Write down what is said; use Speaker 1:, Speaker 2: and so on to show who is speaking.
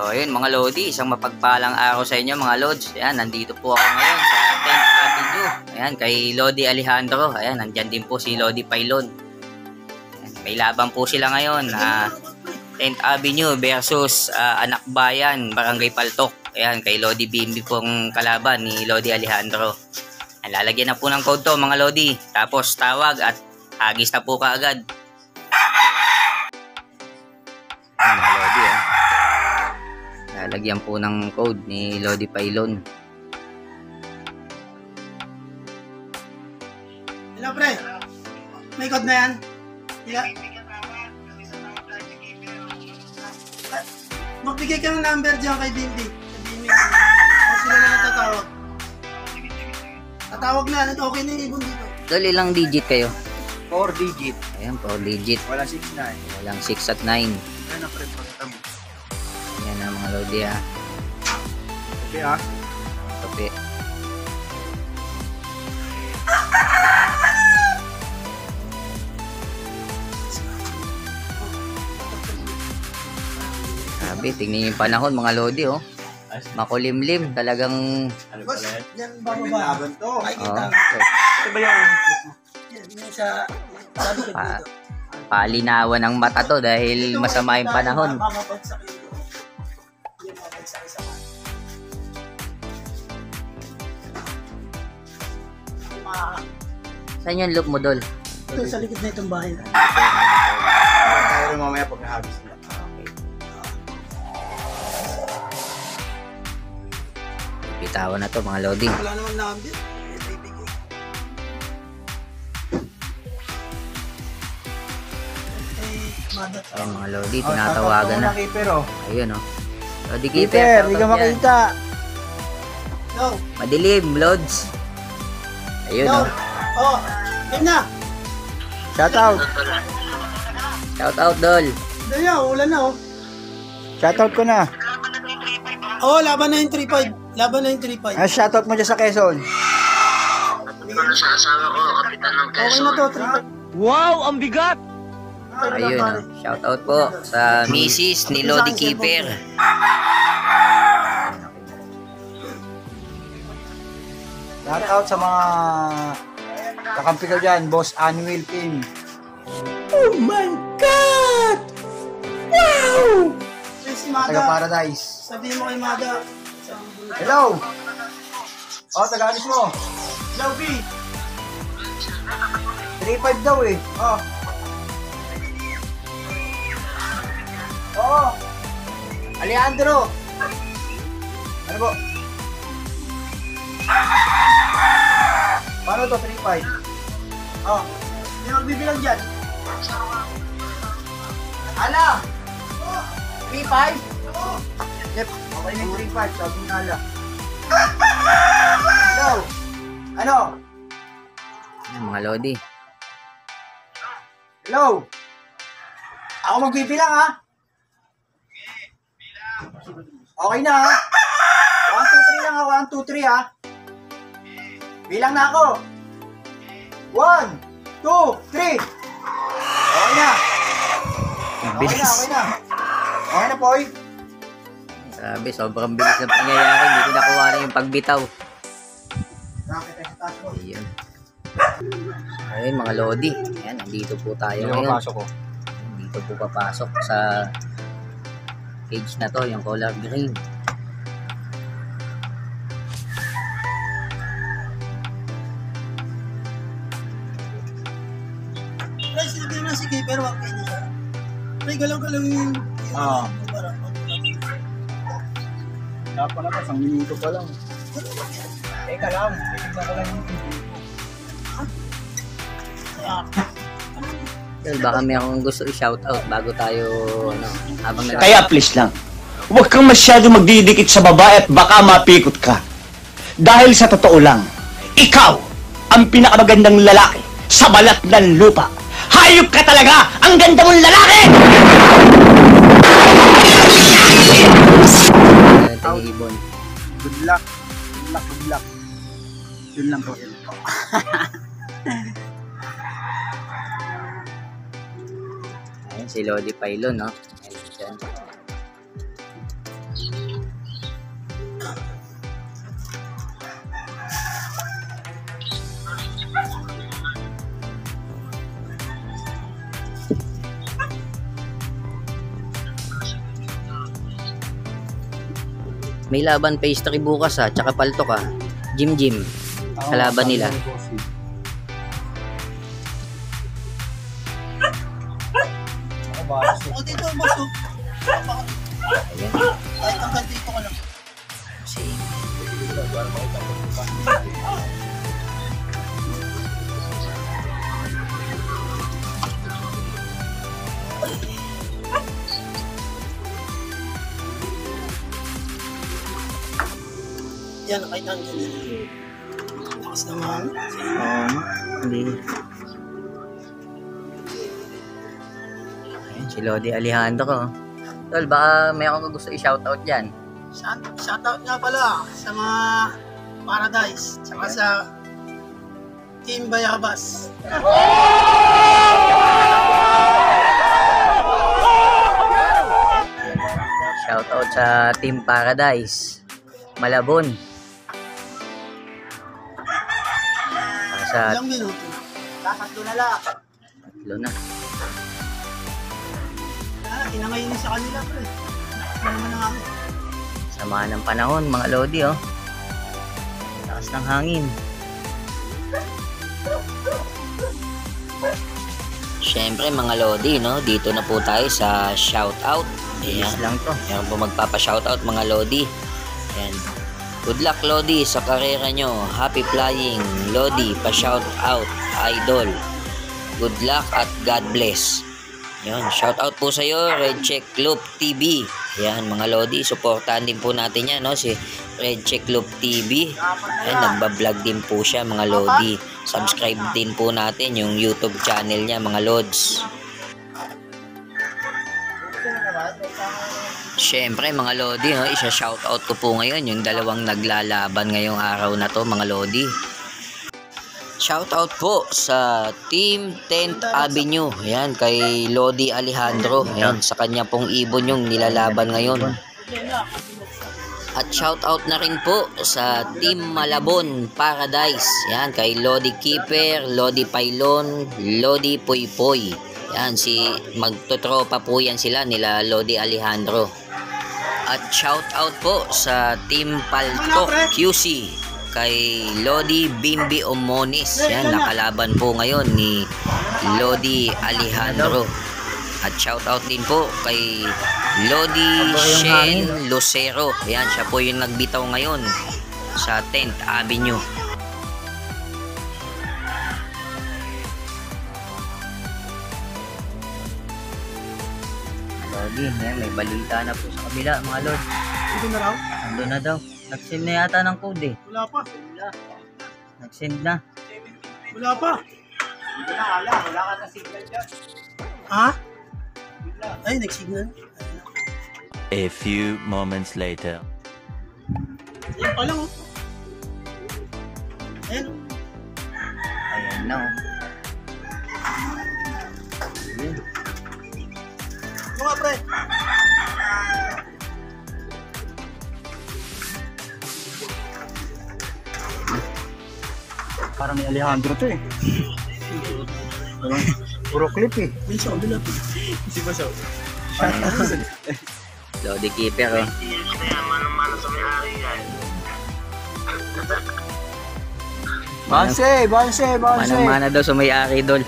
Speaker 1: So ayun mga Lodi, isang mapagpalang araw sa inyo mga Lods. Ayan, nandito po ako ngayon sa 10th Avenue. Ayan, kay Lodi Alejandro. Ayan, nandyan din po si Lodi Pailon. Ayan, may laban po sila ngayon. 10th Avenue versus Anak Bayan, Barangay Paltok. Ayan, kay Lodi Bimbi pong kalaban ni Lodi Alejandro. Ayan, lalagyan na po ng code to mga Lodi. Tapos tawag at hagis na po kaagad. Ayan mga Lodi lalagyan po ng code ni Lodi Pailon.
Speaker 2: Hello pre, may code na yan? Magbigay ka ng number dyan kay Bimbi. O sila na natatawag. Tatawag na, okay na yung ibon dito.
Speaker 1: Dol, ilang digit kayo?
Speaker 3: 4 digit.
Speaker 1: Ayan, 4 digit.
Speaker 3: Wala 6 na eh.
Speaker 1: Walang 6 at 9.
Speaker 3: Ayan na pre, pagkita mo.
Speaker 1: Ayan na mga Lodi
Speaker 3: Okay ah.
Speaker 1: Okay. Sabi, tingnan yung panahon mga Lodi makulimlim, talagang
Speaker 2: Boss, yan bababa.
Speaker 3: Laban to.
Speaker 2: Makikita mo.
Speaker 3: Ito ba yung...
Speaker 2: Yan, yung sa... Sabi ko dito.
Speaker 1: palinawan ng mata to dahil masama yung panahon.
Speaker 2: Mamapagsak yun. Yung mamapagsak isa ka.
Speaker 1: Saan yung loop mo, Dol?
Speaker 2: Ito sa likod na itong bahay.
Speaker 3: Tayo rin mamaya pag nahagis na.
Speaker 1: Bitawan na to mga Lodi.
Speaker 2: Wala naman number.
Speaker 1: Ayan mga Lodi, tinatawagan na. Ayun Lodi
Speaker 3: Keeper, hindi ka makita.
Speaker 2: No.
Speaker 1: Madilim, Lods. Ayun
Speaker 2: No. Oh, game na.
Speaker 3: Shout out.
Speaker 1: Shout out, Dol.
Speaker 2: Dali na, ulan na
Speaker 3: Shout out ko na.
Speaker 2: Oh, laban na yung 3-5. Laban na yung 3-5.
Speaker 3: Shout out mo dyan sa Quezon.
Speaker 2: Okay na to, 3-5.
Speaker 3: Wow, ang bigat.
Speaker 1: Ayun shout out po sa Mrs. ni Lodi Keeper.
Speaker 3: Shout out sa mga kakampi ko dyan, Boss Annuel Team.
Speaker 2: Oh my God! Wow! Si
Speaker 3: Taga
Speaker 2: Mada.
Speaker 3: Paradise.
Speaker 2: Sabihin mo kay Mada.
Speaker 3: Hello! Taga-alis mo.
Speaker 2: Hello, B.
Speaker 3: 3-5 daw eh. Oo. Alejandro. Ano po? Paano to 3-5?
Speaker 2: Hindi magbibilang dyan.
Speaker 3: Ala! 3-5? Yep. Okay na yung 3-5. Sabi ng Ala. Hello? Ano?
Speaker 1: Ayan, mga Lodi.
Speaker 3: Hello? Ako magbibilang ha? Okay na ha? 1, 2, 3 lang ha? 1, 2, 3 ha? Bilang na ako. 1, 2, 3. Okay na. Okay na, okay na. Okay na, Poy.
Speaker 1: Sabi, sobrang bilis ng pangyayari. Hindi ko nakuha na yung pagbitaw. Ayun. Ayun mga Lodi. Ayan, nandito po tayo ngayon. Dito po papasok sa page na to, yung color green.
Speaker 2: Pre, sinabi mo na si Keeper, wag kayo niya. Pre, galaw-galaw yung...
Speaker 3: Dapat na pa, 1 minuto pa lang. Teka lang, titignan ko lang yung
Speaker 1: Dol, baka may akong gusto i-shoutout bago tayo, habang
Speaker 4: Kaya please lang, huwag kang masyado magdidikit sa babae at baka mapikot ka. Dahil sa totoo lang, ikaw ang pinakamagandang lalaki sa balat ng lupa. Hayop ka talaga! Ang ganda mong lalaki!
Speaker 1: ibon.
Speaker 3: good luck. Good luck, good luck. Yun lang po.
Speaker 1: Ayun si Lodi Pailon, no? Ayun siya. May laban pastry bukas tsaka paltok Jim. Kalaban nila.
Speaker 2: O dito, boss.
Speaker 1: Ayan.
Speaker 2: Ay, tanggal dito ka lang. Yan, kahit hanggang din. Lakas naman.
Speaker 1: Hindi. Ayan, si Lodi Alejandro. Tol, baka may akong gusto i-shoutout dyan.
Speaker 2: Shoutout nga pala sa mga Paradise, tsaka sa Team Bayabas.
Speaker 1: Shoutout sa Team Paradise, Malabon. Sa
Speaker 2: Ilang minuto?
Speaker 3: Tatlo na lang.
Speaker 1: tatlo na.
Speaker 2: Inangay ni sa kanila, pre. Ano naman ang akin?
Speaker 1: Sama ng panahon, mga Lodi, Lakas ng hangin. Siyempre, mga Lodi, dito na po tayo sa shoutout. Ayan lang to. Ayan po magpapa-shoutout, mga Lodi. Ayan. Good luck, Lodi, sa karera nyo. Happy flying, Lodi. Pa-shoutout, idol. Good luck at God bless. Yan, shoutout po sa iyo, Red Check Club TV. Yan, mga Lodi, supportahan din po natin yan, si Red Check Club TV. Yan, nagbablog din po siya, mga Lodi. Subscribe din po natin yung YouTube channel niya, mga Lods. Siyempre, mga Lodi, isa-shoutout ko po ngayon yung dalawang naglalaban ngayong araw na to, mga Lodi. Shoutout po sa Team 10th Avenue. Ayan, kay Lodi Alejandro. Ayan, sa kanya pong ibon yung nilalaban ngayon. At shoutout na rin po sa Team Malabon Paradise. Ayan, kay Lodi Keeper, Lodi Pailon, Lodi Poy. Ayan, magtotropa po yan sila nila Lodi Alejandro. At shoutout po sa Team Paltok QC. Kay Lodi Bimbi Omonis. Yan, nakalaban po ngayon ni Lodi Alejandro. At shoutout din po kay Lodi Shane Lucero. Yan, siya po yung nagbitaw ngayon sa 10th Avenue. Lodi, yan, may balita na po sa kabila, mga Lord.
Speaker 2: Ito na raw?
Speaker 1: Ando na daw. Nag-send na yata ng code
Speaker 2: Wala pa.
Speaker 1: Nag-send na.
Speaker 2: Wala pa.
Speaker 3: Hindi na, wala ka na signal dyan.
Speaker 2: Ha? Ay, nag-signal.
Speaker 5: A few moments later.
Speaker 2: Yan pa lang, Ayan,
Speaker 1: Ayan na. Ayan.
Speaker 2: Mga pre.
Speaker 3: Parang ni Alejandro to Puro clip
Speaker 2: May sound na po.
Speaker 3: Si ba siya?
Speaker 1: Lodi Keeper,
Speaker 3: Banse!
Speaker 1: Manang-mana daw sa may-ari, Dol.